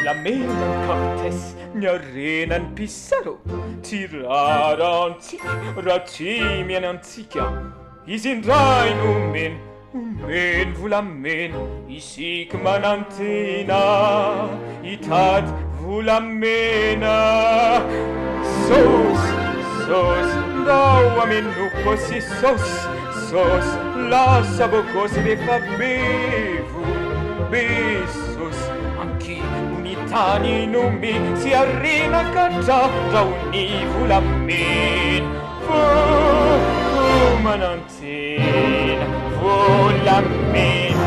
Flamenan Cortes, Renan Pissarro, Tirar antic, Ratimian antica, Isin Rainumen, Umen Vulamen, Isik Manantena, Itad Vulamena, Sos, Dauamen Nuposi Sos, La Sabocos de Fabevu, Besos, Anchi Unitani Numi, Si Arena Canta, Rauni Vulamen, Manantin, Vulamen.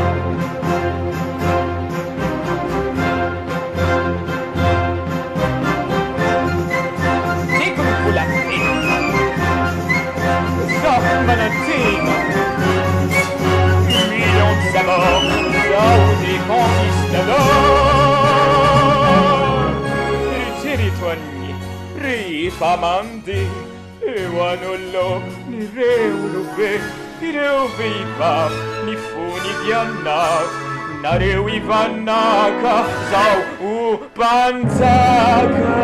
Manantina, millions de sa mort, là où des conquistadors, les territoires, rifamandi, e wanolo, ni reulube, ireuve iva, ni fu ni viannav, nareu ivanaka, zau u panzaka,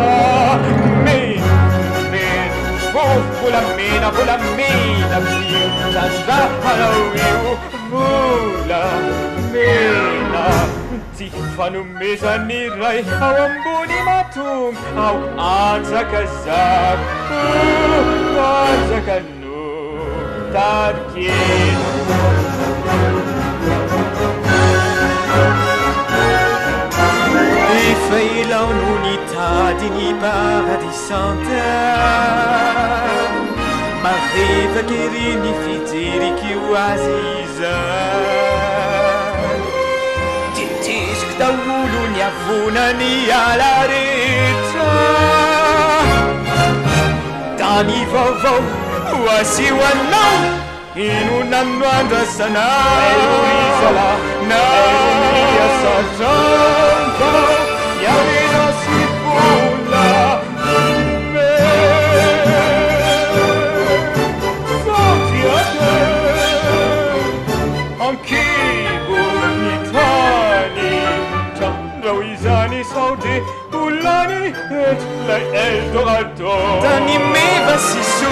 Vulamena, Vulamena, Tifanu mezanirai, au ambuni matum, au anzakazak, anzakanu, tarkin. Feila un'unità di paradisante, ma reva che rinifitiri che oasisa. Titisk da ulu ni avuna ni alla retta, Dani vovo, oasi wanau, in un anno andrà sana, è un'isola, è un'ia sargianta. Yavina si pulla me Sotiate Anche bonitani Tandrauisani saudi Pullani et lei Eldorado Dani me va si su